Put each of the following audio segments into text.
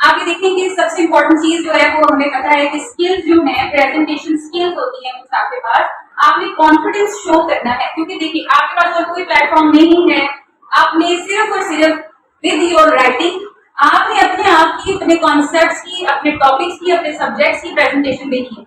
आप ये देखेंगे सबसे इम्पोर्टेंट चीज जो है वो हमें पता है कि स्किल्स जो है प्रेजेंटेशन स्किल्स होती है कुछ आपके पास, आपने कॉन्फिडेंस शो करना है। क्योंकि देखिए आपके पास और कोई प्लेटफॉर्म नहीं है, आपने सिर्फ और सिर्फ विद योर राइटिंग आपने अपने आप की, अपने कॉन्सेप्ट्स की, अपने टॉपिक्स की, अपने सब्जेक्ट्स की प्रेजेंटेशन देनी है,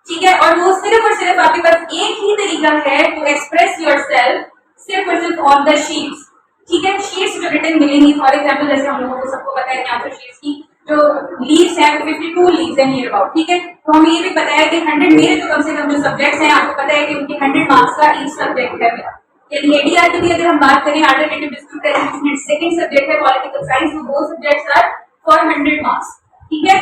ठीक है। और वो सिर्फ और सिर्फ आपके पास एक ही तरीका है टू एक्सप्रेस योरसेल्फ, सिर्फ और सिर्फ ऑन द शीट्स, ठीक है। शीट्स जो रिटन मिलेंगी, फॉर एग्जाम्पल जैसे हम लोगों को सबको पता है कि आंसर शीट्स की जो लीव्स है 52 लीव्स है नियर अबाउट, ठीक है। तो हमें ये भी पता है कि 100 मेरे जो कम से कम जो सब्जेक्ट्स हैं आपको पता है कि उनके 100 मार्क्स का ईच सब्जेक्ट है मेरा। यानी एडीआर की भी अगर हम बात करें, alternative dispute resolution second subject है पॉलिटिकल साइंस, वो दो सब्जेक्ट्स आर फॉर 100 मार्क्स, ठीक है।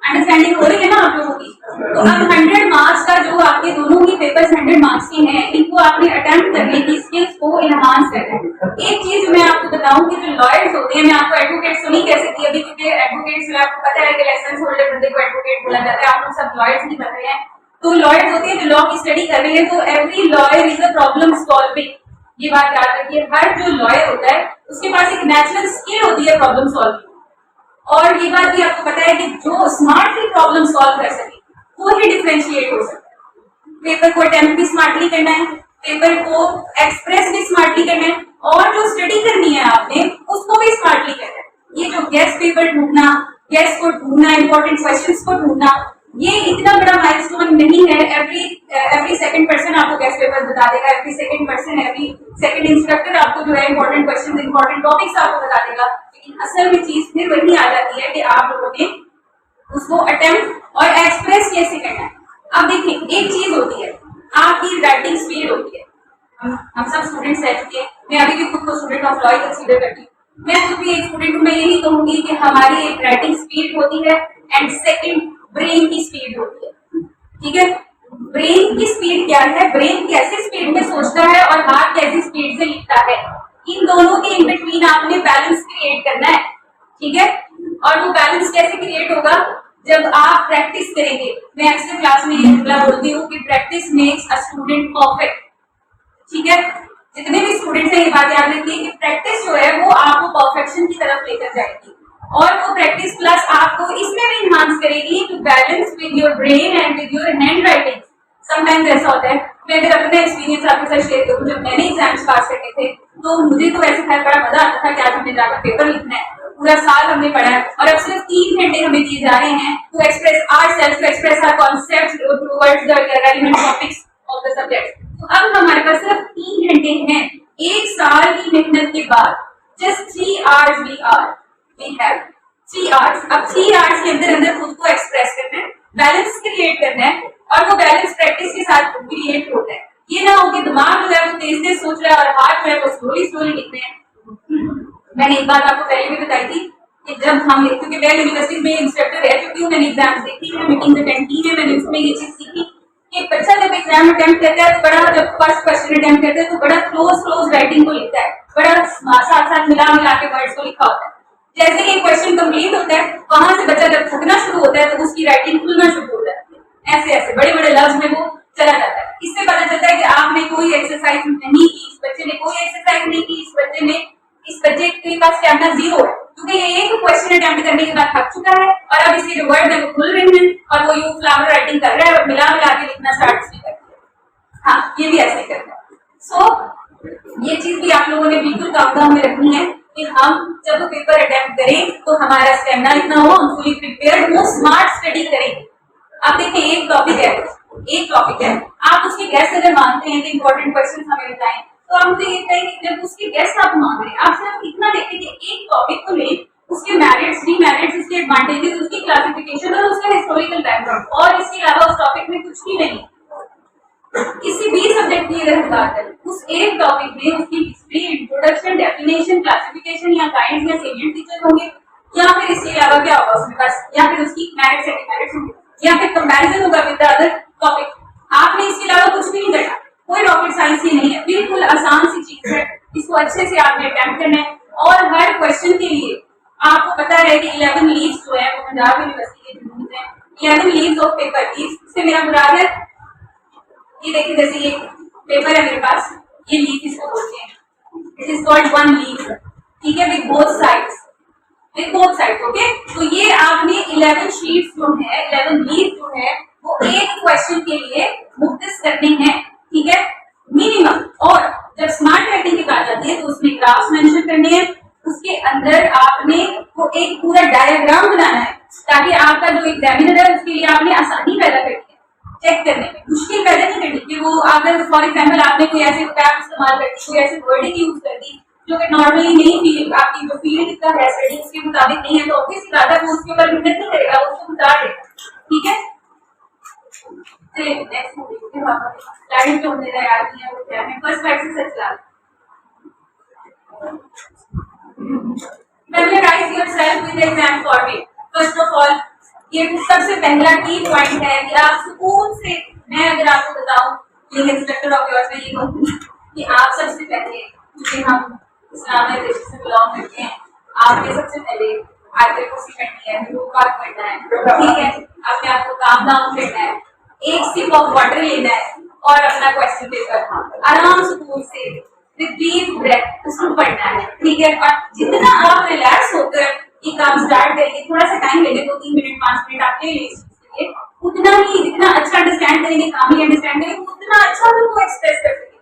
अंडरस्टैंडिंग हो रही है ना आप लोगों की। तो अब 100 मार्क्स का जो आपके दोनों ही पेपर्स 100 मार्क्स के हैं, इनको आपने अटेम्प्ट करने की स्किल्स को इनहांस करना है। एक चीज मैं आपको बताऊं कि जो लॉयर्स होते हैं, मैं आपको एडवोकेट्स तो नहीं कह सकती अभी, क्योंकि एडवोकेट्स में आपको पता है कि लाइसेंस होल्डर बंदे को एडवोकेट बोला जाता है, आप लोग सब लॉयर्स नहीं बन रहे हैं। तो लॉयर्स होते हैं जो लॉ की स्टडी कर रहे हैं, तो every lawyer is a problem solving, ये बात याद रखिए। हर जो लॉयर होता है उसके पास एक नेचुरल स्किल होती है प्रॉब्लम सॉल्विंग। और ये बात भी आपको पता है कि जो स्मार्टली प्रॉब्लम सॉल्व कर सके वो ही डिफरेंशिएट हो सकता है। पेपर को अटेम्प्ट भी स्मार्टली करना है, पेपर को एक्सप्रेस भी स्मार्टली करना है, और जो स्टडी करनी है आपने उसको भी स्मार्टली करना है। ये जो गेस्ट पेपर ढूंढना, गेस्ट को ढूंढना, इंपॉर्टेंट क्वेश्चंस को ढूंढना, ये इतना बड़ा माइलस्टोन नहीं है। एवरी सेकंड पर्सन आपको गेस्ट पेपर बता देगा, every second person, every second instructor आपको जो है इंपॉर्टेंट क्वेश्चंस, इंपॉर्टेंट टॉपिक्स आपको बता देगा। लेकिन असल में चीज फिर वही आ जाती है कि आप लोगों ने उसको अटेम्प्ट और एक्सप्रेस कैसे करना है। अब देखिए एक चीज होती है आपकी राइटिंग स्पीड होती है। हम सब स्टूडेंट्स रह चुके हैं, मैं अभी भी खुद को स्टूडेंट ऑफ लॉ कंसीडर करती हूँ। मैं खुद भी एक स्टूडेंट हूँ, मैं यही कहूंगी कि हमारी एक राइटिंग स्पीड होती है एंड सेकंड ब्रेन की स्पीड होती है, ठीक है। ब्रेन की स्पीड क्या है, ब्रेन कैसे स्पीड में सोचता है और हाथ कैसी स्पीड से लिखता है, इन दोनों के इन बिटवीन आपने बैलेंस क्रिएट करना है, ठीक है। और वो बैलेंस कैसे क्रिएट होगा, जब आप प्रैक्टिस करेंगे। मैं अक्सर क्लास में ये जुमला बोलती हूँ कि practice makes a student perfect, ठीक है। जितने भी स्टूडेंट्स हैं ये बात याद रखिए कि प्रैक्टिस जो है वो आपको परफेक्शन की तरफ लेकर जाएगी, और वो प्रैक्टिस प्लस आपको इसमें भी इनहांस करेगी to balance with your brain and with your handwriting. Sometimes ऐसा होता है, मैं अगर अपना एक्सपीरियंस आपके साथ शेयर करूं, जब मैंने एग्जाम्स पास करने थे तो मुझे तो ऐसे था बड़ा मजा आता था कि आज हमें जाकर पेपर लिखना है, पूरा साल हमने पढ़ा है और अब सिर्फ 3 घंटे हमें दिए जा रहे हैं to express ourself, to express our concepts towards the relevant topics of the subject. तो अब हमारे पास सिर्फ 3 घंटे हैं, एक साल की मेहनत के बाद just 3 hours we have 3 hours. अब 3 आवर्स के अंदर अंदर खुद को एक्सप्रेस करना है, बैलेंस क्रिएट करना है, और वो बैलेंस प्रैक्टिस के साथ क्रिएट होता है। ये ना हो कि दिमाग जो है वो तेज तेज सोच रहा है और हाथ जो है वो स्लोली स्लोली लिख रहे हैं। मैंने एक बात आपको पहले भी बताई थी कि जब हम, क्योंकि मैं यूनिवर्सिटी में इंस्ट्रक्टर रह चुकी हूँ, मैंने एग्जाम्स देखी है, मीटिंग्स अटेंड की है, मैंने उसमें ये चीज सीखी कि बच्चा जब एग्जाम अटेम्प्ट करता है तो बड़ा, जब फर्स्ट क्वेश्चन अटेम्प्ट करता है तो बड़ा क्लोज राइटिंग को लिखता है, बड़ा साथ साथ मिला के वर्ड्स को लिखा होता है। जैसे ही क्वेश्चन कंप्लीट होता है वहां से बच्चा जब थकना शुरू होता है तो उसकी राइटिंग खुलना शुरू हो जाती है, ऐसे ऐसे बड़े बड़े लफ्ज में वो चला जाता है। इससे पता चलता है कि आपने कोई एक्सरसाइज नहीं की, इस बच्चे ने कोई एक्सरसाइज नहीं की, इस बच्चे के पास स्टैमिना 0 है, क्योंकि ये एक क्वेश्चन अटेम्प्ट करने के बाद थक चुका है और अब इसके जो वर्ड है वो खुल रहे हैं और वो यू फ्लावर राइटिंग कर रहा है और मिला के लिखना स्टार्ट भी कर दिया। हाँ, ये भी ऐसे करता है। सो ये चीज भी आप लोगों ने बिल्कुल काउंटडाउन में रखनी है कि हम जब पेपर अटेम्प्ट करें तो हमारा स्टैमिना इतना हो, हम फुली प्रिपेयर्ड हो, स्मार्ट स्टडी करें। अब देखिए एक टॉपिक है, आप उसके गेस्ट अगर मांगते हैं कि इंपॉर्टेंट क्वेश्चन हमें बताएं, तो आप मुझे ये कहें कि जब उसके गेस्ट आप मांग रहे हैं, आप सिर्फ इतना देखें कि एक टॉपिक को लें, उसके मेरिट्स, डीमेरिट्स, उसके एडवांटेजेस, उसकी क्लासिफिकेशन और उसका हिस्टोरिकल बैकग्राउंड, और इसके अलावा उस टॉपिक में कुछ भी नहीं। किसी भी सब्जेक्ट की अगर हम बात करें, उस एक टॉपिक में उसकी हिस्ट्री, इंट्रोडक्शन, डेफिनेशन, क्लासिफिकेशन या काइंड्स या सेलिएंट फीचर होंगे, या फिर इसके अलावा क्या होगा उसके पास, या फिर उसकी मेरिट्स एंड डिमेरिट्स होंगे, या फिर कंपैरिजन होगा विद द अदर टॉपिक। आपने इसके अलावा कुछ भी नहीं करना, कोई रॉकेट साइंस ही नहीं है, बिल्कुल आसान सी चीज है। इसको अच्छे से आपने अटेम्प्ट करना है, और हर क्वेश्चन के लिए आपको पता है कि 11 लीव्स जो है वो पंजाब यूनिवर्सिटी के यूज है, 11 लीव्स ऑफ पेपर। लीव्स से मेरा मुराद है, ये देखिए जैसे ये पेपर है मेरे पास, ये लीफ इसको बोलते हैं, इट इज कॉल्ड 1 लीफ, ठीक है, विद बोथ साइड्स, ओके। तो ये आपने 11 शीट्स जो है, 11 लीव जो है वो एक क्वेश्चन के लिए मुख्तस करने हैं, ठीक है, मिनिमम। और जब स्मार्ट राइटिंग की बात आती है तो उसमें ग्राफ्स मेंशन करने हैं, उसके अंदर आपने वो एक पूरा डायग्राम बनाना है ताकि आपका जो एग्जामिनर है उसके लिए आपने आसानी पैदा करनी है चेक करने में, मुश्किल पैदा नहीं करनी कि वो अगर फॉर एग्जाम्पल आपने कोई ऐसे वर्ब इस्तेमाल कर दी, कोई ऐसे वर्डिंग यूज कर दी जो कि नॉर्मली नहीं फील आपकी जो फील्ड का है स्टडी उसके मुताबिक नहीं है, तो ऑब्वियसली बात है वो उसके ऊपर मेहनत नहीं करेगा, वो उसको गुजार देगा, ठीक है। चलिए नेक्स्ट देखते हैं, स्लाइड जो हमने तैयार की है वो क्या है। फर्स्ट स्लाइड से सच ला familiarize yourself with the exam format. First of all, ये सबसे पहला की पॉइंट है कि आप सुकून से, मैं अगर आपको बताऊं ये इंस्ट्रक्टर ऑफ योर्स में ये कहूंगी कि आप सबसे पहले, क्योंकि हम इस्लामिक देश से बिलोंग करते हैं, आपने सबसे पहले आयत कुर्सी करनी है, रुकूआत करना है, ठीक है, अपने आप को काम डाउन करना है, एक सिप ऑफ वाटर लेना है और अपना क्वेश्चन पेपर आराम सुकून से विद डीप ब्रेथ उसको पढ़ना है, ठीक है। और जितना आप रिलैक्स होकर ये काम स्टार्ट करेंगे, थोड़ा सा टाइम ले लें, 2-3 मिनट 5 मिनट आप ले लीजिए, उतना ही जितना अच्छा अंडरस्टैंड करेंगे, कामली अंडरस्टैंड करेंगे, उतना अच्छा भी वो एक्सप्रेस कर सकेंगे,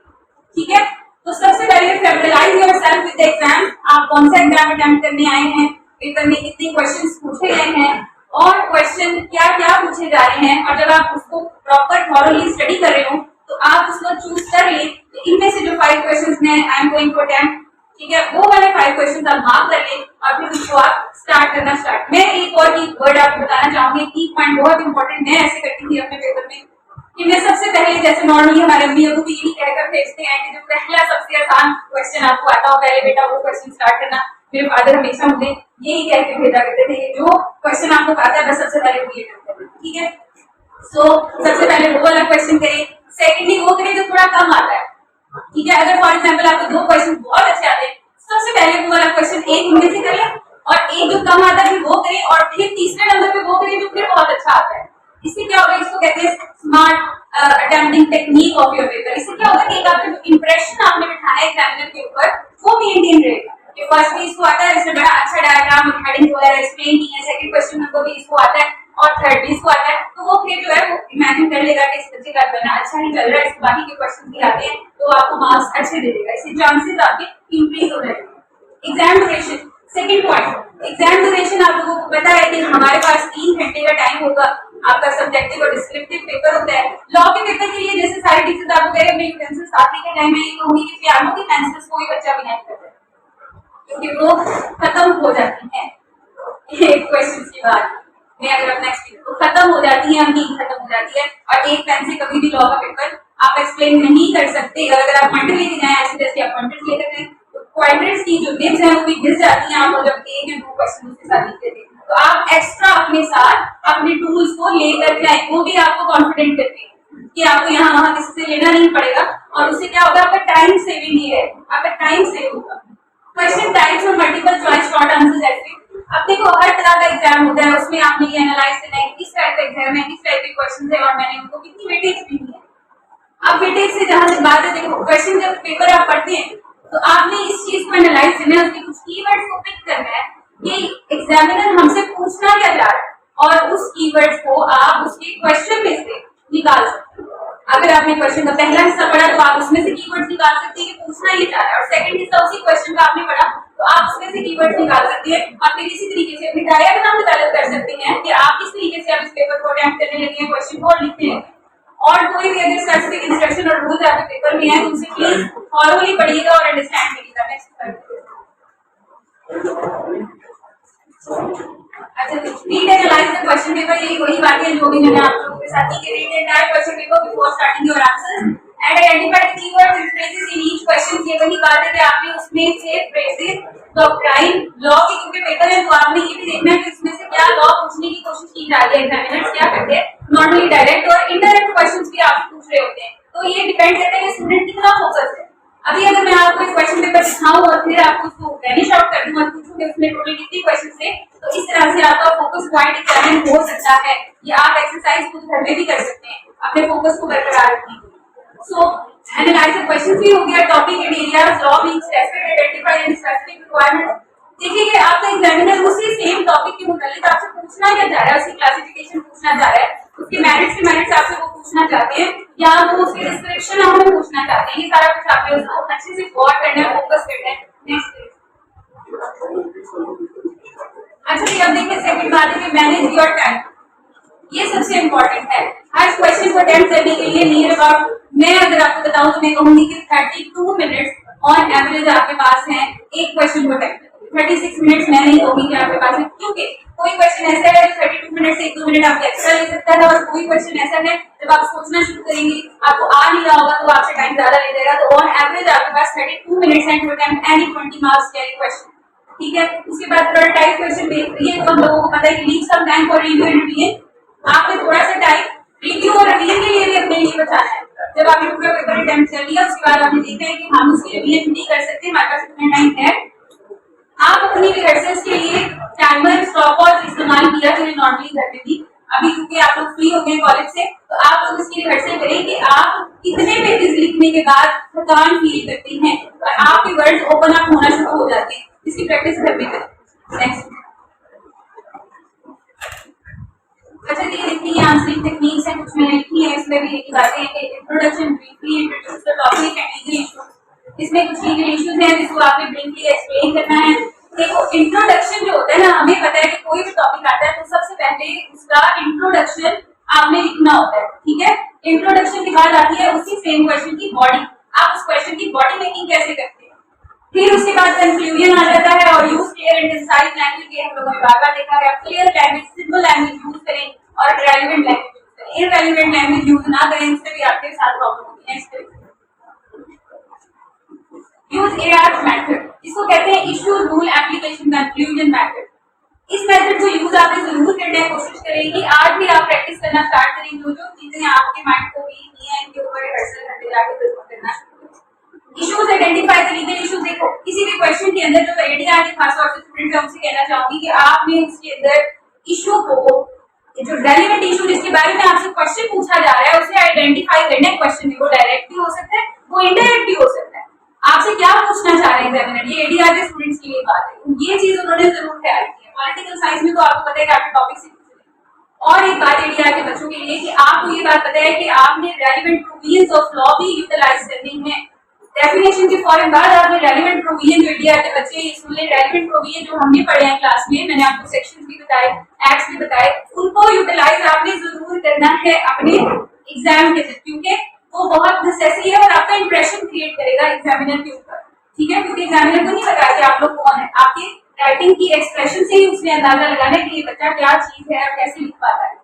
ठीक है। तो सबसे पहले फैमिलियराइज योरसेल्फ विद द एग्जाम, आप कौन सा एग्जाम अटेम्प्ट करने आए हैं, पेपर में कितने क्वेश्चंस पूछे गए हैं और क्वेश्चन क्या क्या पूछे जा रहे हैं, और जब आप उसको प्रॉपर थॉरोली स्टडी कर रहे हो तो आप उसको चूज कर लें इनमें से जो 5 क्वेश्चंस में I am going to attempt, ठीक है, वो वाले 5 क्वेश्चंस आप मार्क कर लें और फिर उसको आप स्टार्ट करना स्टार्ट। मैं एक और की वर्ड आपको बताना चाहूंगी, की पॉइंट बहुत इंपॉर्टेंट, मैं ऐसे करती थी अपने पेपर में कि मैं सबसे पहले, जैसे नॉर्मली हमारे अम्मी अबू भी यही कहकर भेजते हैं कि जो पहला सबसे आसान क्वेश्चन आपको आता हो पहले बेटा वो क्वेश्चन स्टार्ट करना। मेरे फादर हमेशा मुझे यही कह के भेजा करते थे कि जो क्वेश्चन आपको आता है बस सबसे पहले वो ये करते हैं, ठीक है। सो सबसे पहले वो वाला क्वेश्चन करें, सेकेंडली वो करें जो थोड़ा कम आता है, ठीक है। अगर फॉर एग्जाम्पल आपको 2 क्वेश्चन बहुत अच्छे आते हैं, सबसे पहले वो वाला क्वेश्चन एक उनमें से करें और एक जो कम आता है वो करें और फिर तीसरे नंबर पे वो करें जो फिर बहुत अच्छा आता है। इससे क्या होगा, इसको कहते हैं smart attempting technique of your paper. इससे क्या होगा कि एक आपका जो इंप्रेशन आपने बिठाया है एग्जामिनर के ऊपर वो मेंटेन रहेगा कि फर्स्ट भी इसको आता है, इसने बड़ा अच्छा डायग्राम हेडिंग वगैरह एक्सप्लेन की है, सेकंड क्वेश्चन नंबर भी इसको आता है और थर्ड भी इसको आता है, तो वो फिर जो है वो इमेजिन कर लेगा कि इस बच्चे का बना अच्छा ही चल रहा है, इसके बाकी के क्वेश्चन भी आते हैं तो आपको मार्क्स अच्छे दे देगा, इससे चांसेस आपके इंक्रीज हो जाएंगे। Exam duration, second point, exam duration आप लोगों को पता है कि हमारे पास 3 घंटे का टाइम होगा, आपका सब्जेक्टिव और डिस्क्रिप्टिव पेपर होता है। लॉ के पेपर के लिए जैसे सारे टीचर्स आपको कह रहे हैं अपने यूटेंसिल्स साथ लेके जाएं, मैं ये कहूंगी कि पियानो की पेंसिल्स कोई बच्चा भी नहीं करता क्योंकि वो खत्म हो जाती है एक क्वेश्चन के बाद में, अगर अपना एक्सपीरियंस तो खत्म हो जाती है, अमीन खत्म हो जाती है, और एक पेन से कभी भी लॉ का पेपर आप एक्सप्लेन नहीं कर सकते। अगर आप पॉइंटर लेके जाएं ऐसे जैसे आप पॉइंटर्स लेकर जाएं तो पॉइंटर्स की जो निब्स हैं वो भी गिर जाती हैं आपको जब 1 या 2 क्वेश्चन उसके साथ लिखते थे। तो आप एक्स्ट्रा अपने साथ अपने टूल्स को लेकर जाएं, वो भी आपको कॉन्फिडेंट करते हैं कि आपको यहाँ वहां किसी से लेना नहीं पड़ेगा, और उससे क्या होगा, आपका टाइम सेविंग ही है, आपका टाइम सेव होगा। क्वेश्चन टाइप्स और मल्टीपल चॉइस शॉर्ट आंसर जैसे अब देखो हर तरह का एग्जाम होता है, उसमें आपने ये एनालाइज करना है किस टाइप का एग्जाम है, किस टाइप के क्वेश्चन है और मैंने उनको कितनी वेटेज दी है। अब वेटेज से जहां तक बात है, देखो क्वेश्चन जब पेपर आप पढ़ते हैं तो आपने इस चीज को एनालाइज करना है, उसके कुछ कीवर्ड्स को पिक करना है कि एग्जामिनर हमसे पूछना क्या चाह रहा है और उस कीवर्ड्स को आप उसके क्वेश्चन में से निकाल सकते हैं। अगर आपने क्वेश्चन का पहला हिस्सा पढ़ा तो आप उसमें से कीवर्ड्स निकाल सकते हैं कि पूछना ये चाह रहा है, और सेकंड हिस्सा उसी क्वेश्चन का आपने पढ़ा तो आप उसमें से कीवर्ड्स निकाल सकते हैं और फिर इसी तरीके से अपनी डायग्राम डेवलप कर सकते हैं कि आप किस तरीके से आप इस पेपर को अटेम्प्ट करने लगे हैं, क्वेश्चन को और लिखने लगे। और कोई भी अगर स्पेसिफिक इंस्ट्रक्शन और रूल्स आपके पेपर में है तो उसे प्लीज थॉरोली पढ़िएगा और अंडरस्टैंड करिएगा। नेक्स्ट अच्छा, read analyse the question paper, यही वही बातें जो भी मैंने आप लोगों के साथ की, read the entire question paper before starting your answers and identify the keywords and phrases in each question. ये वही बात है कि आपने उसमें से फ्रेजेस डॉक्ट्राइन लॉ के क्योंकि पेपर है तो आपने ये भी देखना है कि इसमें से क्या लॉ पूछने की कोशिश की जा रही है, एग्जामिनर्स क्या करते हैं, नॉर्मली डायरेक्ट और इनडायरेक्ट क्वेश्चंस भी आपसे पूछ रहे होते हैं, तो ये डिपेंड करता है कि स्टूडेंट कितना फोकस है। अभी अगर मैं आपको एक क्वेश्चन पेपर दिखाऊं और फिर आपको उसको वैनिश आउट कर दूं और पूछूं कि उसमें टोटल कितने क्वेश्चन थे, तो इस तरह से आपका फोकस पॉइंट एग्जामिन हो सकता है। ये आप एक्सरसाइज खुद घर में भी कर सकते हैं अपने फोकस को बरकरार रखने के लिए। सो एनालाइज द क्वेश्चंस भी हो गया, topic and areas, law means specific identify and specific requirements, देखिए कि आपका एग्जामिनर उसी सेम टॉपिक के मुताबिक आपसे पूछना क्या चाह रहा है, उसकी क्लासिफिकेशन पूछना चाह रहा है, उसके मेरिट्स आपसे वो पूछना चाहते हैं, या वो उसकी डिस्क्रिप्शन आपसे पूछना चाहते हैं। ये सारा कुछ आपने उसको अच्छे से गौर करना है, फोकस करना है। नेक्स्ट, अच्छा जी, अब देखिए सेकंड बात है कि मैनेज योर टाइम। ये सबसे इम्पोर्टेंट है। हर क्वेश्चन को अटेम्प्ट करने के लिए नियर अबाउट, मैं अगर आपको बताऊं तो मैं कहूंगी कि 32 मिनट्स ऑन एवरेज आपके पास है एक क्वेश्चन को अटेम्प्ट। 36 मिनट्स मैं नहीं कहूंगी कि आपके पास है, क्योंकि कोई क्वेश्चन ऐसा है जो 32 मिनट से 1-2 मिनट आपके एक्स्ट्रा ले सकता है, और कोई क्वेश्चन ऐसा है जब आप सोचना शुरू करेंगे आपको आ नहीं रहा होगा तो आपसे टाइम ज्यादा ले जाएगा। तो ऑन एवरेज आपके पास 32 minutes and to attempt any 20 marks carry question. ठीक है, उसके बाद प्रोटोटाइप क्वेश्चन देखिए, तो हम लोगों को पता है कि leave some time for review and revision. आपने थोड़ा सा टाइम रिव्यू और रिवीजन के लिए भी अपने लिए बचाना है। जब आपने पूरा पेपर अटेम्प्ट कर लिया उसके बाद आपने देखा है कि हम उसकी रिवीजन नहीं कर सकते, हमारे पास इतना टाइम है, आप अपनी रिहर्सल्स के लिए टाइमर स्टॉपवॉच इस्तेमाल किया जो नॉर्मली करते थी। अभी क्योंकि आप लोग फ्री हो गए कॉलेज से, तो आप लोग इसकी रिहर्सल करें कि आप कितने पेजेस लिखने के बाद थकान फील करते हैं और आपके वर्ड्स ओपन अप होना शुरू हो जाते हैं। इसकी प्रैक्टिस घर में करें। नेक्स्ट, अच्छा देखिए आंसरिंग टेक्निक्स है, कुछ मैंने लिखी है, इसमें भी लिखी बातें हैं कि introduction, briefly introduce the topic and legal issues. इसमें कुछ लीगल इश्यूज हैं जिसको आपने ब्रीफली एक्सप्लेन करना है। देखो इंट्रोडक्शन जो होता है ना, हमें पता है कि कोई भी टॉपिक आता है तो सबसे पहले उसका इंट्रोडक्शन आपने लिखना होता है। ठीक है, इंट्रोडक्शन के बाद आती है उसी सेम क्वेश्चन की बॉडी। आप उस क्वेश्चन की बॉडी मेकिंग कैसे करते हैं, फिर उसके बाद कंक्लूजन आ जाता है और use clear and concise language. ये हम लोगों ने बार-बार देखा है, clear language, simple language use करें और रेलेवेंट लैंग्वेज यूज करें। इररेलेवेंट लैंग्वेज यूज ना करें, इससे भी आपके साथ प्रॉब्लम होगी। Next, use AR method. इसको कहते हैं issue rule application conclusion method. इस मेथड को यूज आपने जरूर करने की कोशिश करेंगे। आज भी आप प्रैक्टिस करना स्टार्ट करें, जो जो चीजें आपके माइंड को भी नहीं है इनके ऊपर रिहर्सल करते जाके जरूर करना। Issues identify the legal issues. देखो किसी भी क्वेश्चन के अंदर जो एडीआर के खास तौर से स्टूडेंट्स हैं उनसे कहना चाहूंगी कि आपने उसके अंदर इशू को, जो रेलेवेंट इशू जिसके बारे में आपसे क्वेश्चन पूछा जा रहा है, उसे आइडेंटिफाई करना है। क्वेश्चन में वो डायरेक्ट भी हो सकता है, वो इनडायरेक्ट भी हो सकता है। आपसे क्या पूछना चाह रहे हैं एग्जामिनर, ये एडीआर के स्टूडेंट्स के लिए बात है। ये चीज उन्होंने जरूर ख्याल की है। पॉलिटिकल साइंस में तो आपको पता है कि आपके टॉपिक से और एक बात एडीआर के बच्चों के लिए कि आपको ये बात पता है कि आपने रेलेवेंट प्रोविजंस ऑफ लॉ भी यूटिलाइज करनी है। डेफिनेशन के फौरन बाद आपने रेलेवेंट प्रोविजन जो एडीआर के बच्चे सुन ले, रेलेवेंट प्रोविजन जो हमने पढ़े हैं क्लास में, मैंने आपको सेक्शंस भी बताए, एक्ट्स भी बताए, उनको यूटिलाइज आपने जरूर करना है अपने एग्जाम के अंदर, क्योंकि वो बहुत नेसेसरी है और आपका इंप्रेशन क्रिएट करेगा एग्जामिनर के ऊपर। ठीक है, क्योंकि एग्जामिनर को नहीं पता कि आप लोग कौन है, आपकी राइटिंग की एक्सप्रेशन से ही उसने अंदाजा लगाना है कि ये बच्चा क्या चीज है और कैसे लिख पाता है।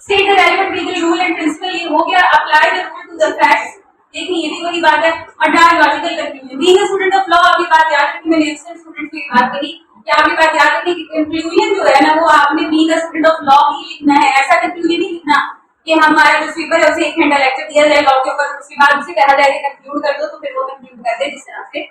State the relevant legal rule and principle, ये हो गया। Apply the rule to the facts, देखिए ये भी वही बात है। और dialogical conclusion, being a student of law, आपकी बात याद रखिए, मैंने अक्सर स्टूडेंट्स को ये बात करी कि आपकी बात याद रखिए कि कंक्लूजन जो है ना वो आपने being a student of law ही लिखना है। ऐसा कंक्लूजन नहीं लिखना कि हमारा जो स्पीकर है उसे 1 घंटा लेक्चर दिया जाए लॉ के ऊपर, उसके बाद उसे कहा जाए कि कंक्लूड कर दो, तो फिर वो कंक्लूड कर दे। जिस तरह से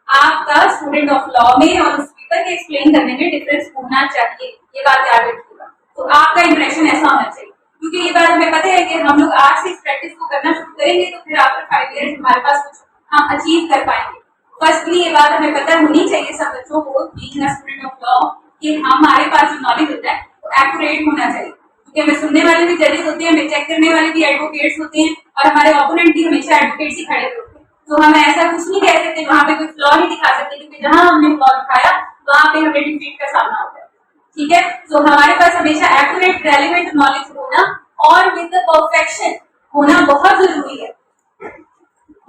आपका स्टूडेंट ऑफ लॉ में और स्पीकर के एक्सप्लेन करने में डिफरेंस होना चाहिए, ये बात याद रखिएगा। तो आपका इंप्रेशन ऐसा होना चाहिए, क्योंकि ये बात हमें पता है कि हम लोग आज से इस प्रैक्टिस को करना शुरू करेंगे तो फिर आफ्टर 5 इयर्स हमारे पास कुछ हम अचीव कर पाएंगे। फर्स्टली ये बात हमें पता होनी चाहिए सब बच्चों को, being a student of law, कि हमारे पास जो नॉलेज होता है वो एक्यूरेट होना चाहिए, क्योंकि हमें सुनने वाले भी जजेस होते हैं, हमें चेक करने वाले भी एडवोकेट्स होते हैं और हमारे ओपोनेंट भी हमेशा एडवोकेट्स ही खड़े होते हैं। तो हम ऐसा कुछ नहीं कह सकते वहां पे कोई फ्लॉ नहीं दिखा सकते, क्योंकि जहां हमने फ्लॉ दिखाया वहां पे हमें डिफीट का सामना होता है। ठीक है, तो हमारे पास हमेशा एक्यूरेट रेलेवेंट नॉलेज होना और विद द परफेक्शन होना बहुत जरूरी है।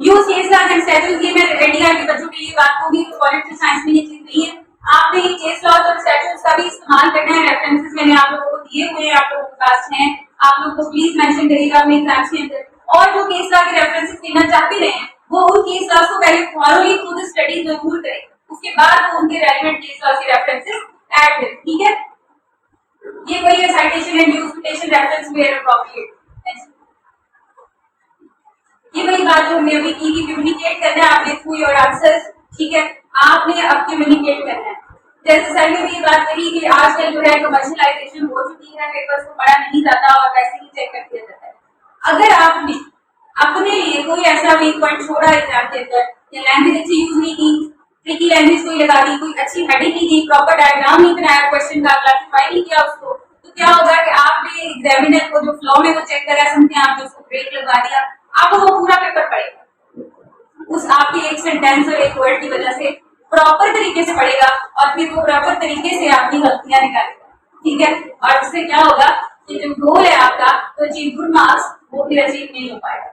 Use case law and statute, ये मैं एडीआर के बच्चों के लिए बात होगी, तो पॉलिटिकल साइंस में ये चीज नहीं है। आपने ये केस लॉ और स्टैट्यूट्स का भी इस्तेमाल करना है। रेफरेंसेस मैंने आप लोगों को दिए हुए हैं, आप लोगों के पास हैं, आप लोग को प्लीज मेंशन करिएगा अपने एग्जाम्स के अंदर। और जो केस लॉ के रेफरेंसेस देना चाह भी रहे हैं वो उन केस लॉ को पहले थॉरोली खुद स्टडी जरूर करें, उसके बाद वो उनके रेलेवेंट केस लॉ के रेफरेंसेस ऐड करें। ठीक है, ये वही है citation and use quotation reference where appropriate. ये वही बात जो हमने अभी की कि कम्युनिकेट करना है आपने थ्रू योर आंसर्स। ठीक है, आपने अब कम्युनिकेट करना है। जैसे सर ने भी ये बात कही कि आजकल जो है कमर्शियलाइजेशन हो चुकी है, पेपर्स को पढ़ा नहीं जाता और वैसे ही चेक कर दिया जाता है। अगर आपने अपने लिए कोई ऐसा वीक पॉइंट छोड़ा एग्जाम के अंदर, या लैंग्वेज अच्छी यूज नहीं की, ट्रिकी लैंग्वेज कोई लगा दी, कोई अच्छी हेडिंग नहीं दी, प्रॉपर डायग्राम नहीं बनाया क्वेश्चन का, क्लासिफाई नहीं किया उसको, तो क्या होगा कि आपने एग्जामिनर को जो फ्लो में वो चेक करा, समझे आपने उसको ब्रेक लगा दिया, आपको वो पूरा पेपर पड़ेगा उस आपके एक सेंटेंस और एक वर्ड की वजह से, प्रॉपर तरीके से पढ़ेगा और फिर वो प्रॉपर तरीके से आपकी गलतियां निकालेगा, ठीक है। और इससे क्या होगा कि जो गोल है आपका तो अचीव गुड मार्क्स वो फिर अचीव नहीं हो पाएगा।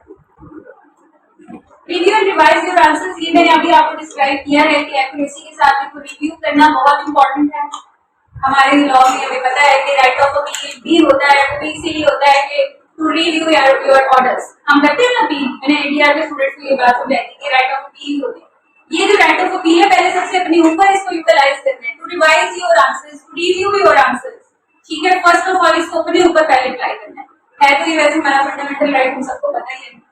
Review and revise your answers, ये मैंने अभी आपको डिस्क्राइब किया है कि एक्यूरेसी के साथ इसको रिव्यू करना बहुत इंपॉर्टेंट है। हमारे लॉ में हमें पता है कि राइट ऑफ अपील भी होता है, वो भी इसीलिए होता है कि टू रिव्यू योर ऑर्डर्स। हम करते हैं ना अपील, मैंने एडीआर के स्टूडेंट्स को ये बात समझाई थी कि राइट ऑफ अपील होते हैं। ये जो राइट ऑफ अपील है पहले सबसे अपने ऊपर इसको यूटिलाइज करना है, to revise your answers, to review your answers, ठीक है। फर्स्ट ऑफ ऑल इसको अपने ऊपर पहले अप्लाई करना है तो ये वैसे हमारा फंडामेंटल राइट हम सबको पता ही है।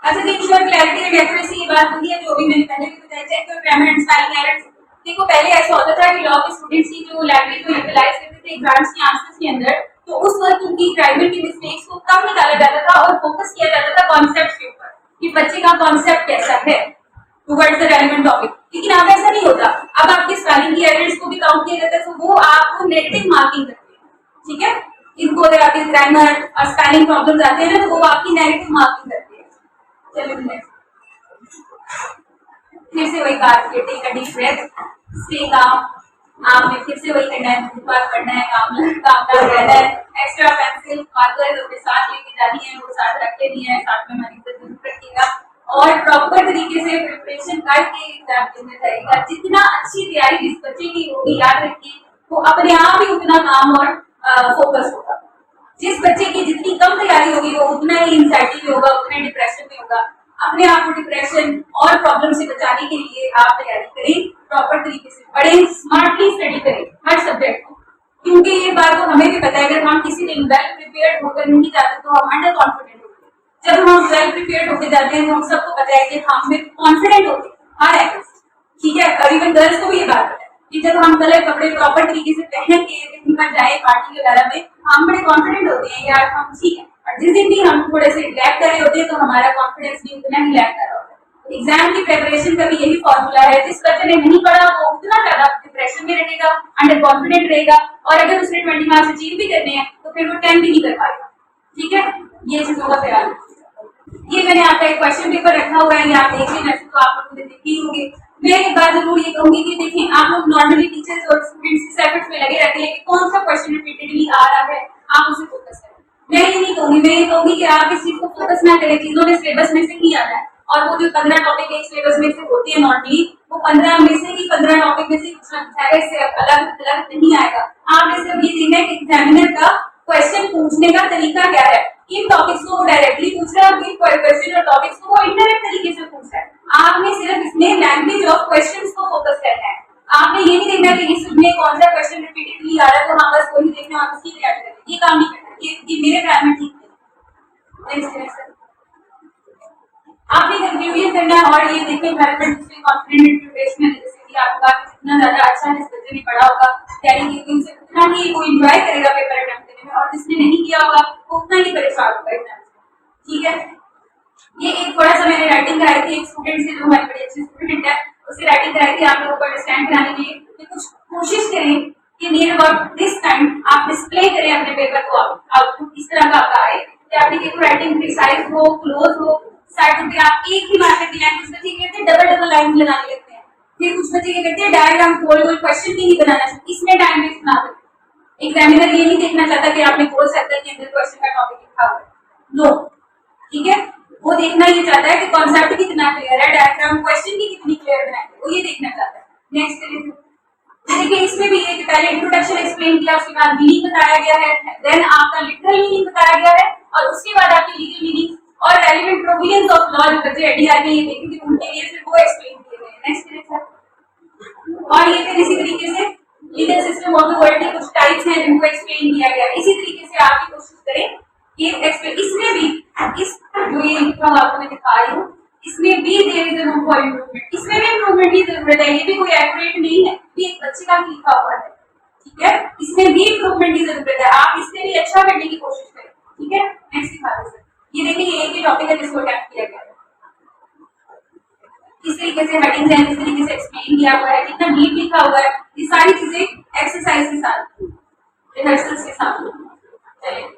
अच्छा देखिए क्लैरिटी एंड एक्यूरेसी की बात होती है, जो भी मैंने पहले भी बताया, check your grammar and spelling errors. देखो पहले ऐसा होता था कि लॉ के स्टूडेंट्स की जो लैंग्वेज को यूटिलाइज करते थे एग्जाम्स के आंसर्स के अंदर, तो उस वक्त उनकी ग्रामर की मिस्टेक्स को कम निकाला जाता था और फोकस किया जाता था कॉन्सेप्ट्स के ऊपर कि बच्चे का कॉन्सेप्ट कैसा है टुवर्ड्स द रेलेवेंट टॉपिक। लेकिन अब ऐसा नहीं होता, अब आपकी स्पेलिंग की एरर्स को भी काउंट किया जाता है, तो वो आपको नेगेटिव मार्किंग करते हैं, ठीक है। इनको अगर आपके ग्रामर और स्पेलिंग प्रॉब्लम्स आते हैं ना तो वो आपकी नेगेटिव मार्किंग करते हैं। चलिए नेक्स्ट, फिर से वही बात, take a deep breath, stay calm. आपने फिर से वही करना है, बात करना है, काम रहना है। एक्स्ट्रा पेंसिल मार्कर अपने साथ लेके जानी है, वो साथ रखते नहीं है, साथ में मरीज से जरूर रखिएगा और प्रॉपर तरीके से प्रिपरेशन करके एग्जाम देने जाएगा। जितना अच्छी तैयारी जिस बच्चे की होगी, याद रखिए, वो अपने आप ही उतना काम और फोकस होगा। जिस बच्चे की जितनी कम तैयारी होगी वो उतना ही एंजाइटी में होगा, उतना डिप्रेशन में होगा। अपने आप को डिप्रेशन और प्रॉब्लम से बचाने के लिए आप तैयारी करें, प्रॉपर तरीके से पढ़ें, स्मार्टली स्टडी करें हर सब्जेक्ट को, क्योंकि ये बात तो हमें भी पता है, अगर हम किसी दिन वेल प्रिपेयर्ड होकर नहीं जाते तो हम अंडर कॉन्फिडेंट होते हैं। जब हम वेल प्रिपेयर्ड होकर जाते हैं तो हम सबको पता है कि हम में कॉन्फिडेंट होते हैं हर एंगल से, ठीक है। और इवन गर्ल्स को भी ये बात है कि जब हम कलर कपड़े प्रॉपर तरीके से पहन के कहीं पर जाए पार्टी वगैरह में, हम बड़े कॉन्फिडेंट होते हैं यार हम ठीक है। और जिस दिन भी हम थोड़े से लैग कर रहे होते हैं तो हमारा कॉन्फिडेंस भी उतना ही लैग कर रहा होता है। एग्जाम की प्रिपरेशन का भी यही फॉर्मूला है, जिस बच्चे ने नहीं पढ़ा वो उतना ज्यादा डिप्रेशन में रहेगा, अंडर कॉन्फिडेंट रहेगा, और अगर उसने 20 मार्क्स अचीव भी करने हैं तो फिर वो 10 भी नहीं कर पाएगा, ठीक है। ये चीजों का ख्याल रखिएगा। ये मैंने आपका एक क्वेश्चन पेपर रखा हुआ है, ये आप देख लें, वैसे तो आप लोग मुझे देखी होंगे। मैं एक बात जरूर ये कहूंगी कि देखें, आप लोग नॉर्मली टीचर्स और स्टूडेंट्स इस एफर्ट्स में लगे रहते हैं कि कौन सा क्वेश्चन रिपीटेडली आ रहा है, आप उसे फोकस करें। मैं ये नहीं कहूंगी, मैं ये कहूंगी कि आप इस चीज को फोकस ना करें, चीजों में सिलेबस में से नहीं आता है, और वो जो 15 टॉपिक एक सिलेबस में से होती है नॉर्मली, वो 15 में से ही 15 टॉपिक में से कुछ ना कुछ आएगा, इससे अलग अलग नहीं आएगा। आपने सिर्फ ये देखना है कि एग्जामिनर का क्वेश्चन पूछने का तरीका क्या है, किन टॉपिक्स को वो डायरेक्टली पूछ रहा है, किन क्वेश्चन और टॉपिक्स को वो इनडायरेक्ट तरीके से पूछ रहा है। आपने सिर्फ इसमें लैंग्वेज ऑफ क्वेश्चंस को फोकस करना है। आपने ये नहीं देखना कि इसमें कौन सा क्वेश्चन रिपीटेडली आ रहा है तो हाँ बस वही देखना और उसकी तैयारी करना, ये काम नहीं करना। ये मेरे ख्याल में ठीक नहीं। आपने कंक्लूजन करना है और ये देखिए डेवलपमेंट जिसमें कॉन्फिडेंट प्रिपरेशन है, जैसे कि आपका जितना ज्यादा अच्छा है, बच्चे ने पढ़ा होगा तैयारी की उनसे उतना ही वो एंजॉय करेगा पेपर अटेम्प्ट करने में, और जिसने नहीं किया होगा वो उतना ही परेशान होगा एग्जाम से, ठीक है। ये एक थोड़ा सा मैंने राइटिंग कराई थी एक स्टूडेंट से जो हमारी बड़ी अच्छी स्टूडेंट है, उससे राइटिंग कराई थी आप लोगों को अंडरस्टैंड कराने के लिए कि कुछ कोशिश करें कि नियर अबाउट दिस टाइम आप डिस्प्ले करें अपने पेपर को, आउटपुट इस तरह का आपका आए कि आपकी देखो राइटिंग प्रिसाइज हो, क्लोज हो, साइड पे आप एक ही मार्कर की लाइन, कुछ बच्चे कहते हैं डबल डबल लाइन लगाने लगते हैं, फिर कुछ बच्चे क्या करते हैं डायग्राम गोल गोल क्वेश्चन भी नहीं बनाना चाहिए, इसमें टाइम वेस्ट ना करें। एग्जामिनर ये नहीं देखना चाहता कि आपने गोल सर्कल के अंदर क्वेश्चन का टॉपिक लिखा हुआ है, नो, ठीक है। वो देखना ये चाहता है कि कॉन्सेप्ट कितना क्लियर है, डायग्राम क्वेश्चन की कितनी क्लियर बनाई है, वो ये देखना चाहता है। नेक्स्ट देखिए इसमें भी ये कि पहले इंट्रोडक्शन एक्सप्लेन किया, उसके बाद मीनिंग बताया गया है, देन आपका लिटरल मीनिंग बताया गया है, और उसके बाद आपकी लीगल मीनिंग और रेलेवेंट प्रोविजंस ऑफ लॉ जो बच्चे एडीआर में ये देखेंगे उनके लिए फिर वो एक्सप्लेन किए गए। नेक्स्ट सर, और ये फिर इसी तरीके से legal system of the world के कुछ टाइप्स हैं जिनको एक्सप्लेन किया गया है। इसी तरीके से आप ये कोशिश करें कि इसमें भी इस जो ये लिखा हुआ आपको मैं दिखा रही हूँ, इसमें भी there is room for improvement, इसमें भी इम्प्रूवमेंट की जरूरत है, ये भी कोई एक्यूरेट नहीं है, ये एक बच्चे का लिखा हुआ है, ठीक है। इसमें भी इम्प्रूवमेंट की जरूरत है, आप इससे भी अच्छा करने की कोशिश करें, ठीक है। नेक्स्ट दिखा दो सर, ये देखिए ये एक ही टॉपिक है जिसको अटैम्प्ट किया गया है, किस तरीके से हेडिंग्स हैं, किस तरीके से एक्सप्लेन किया हुआ है, कितना नीट लिखा हुआ है, ये सारी चीजें एक्सरसाइज के साथ, रिहर्सल्स के साथ। चलिए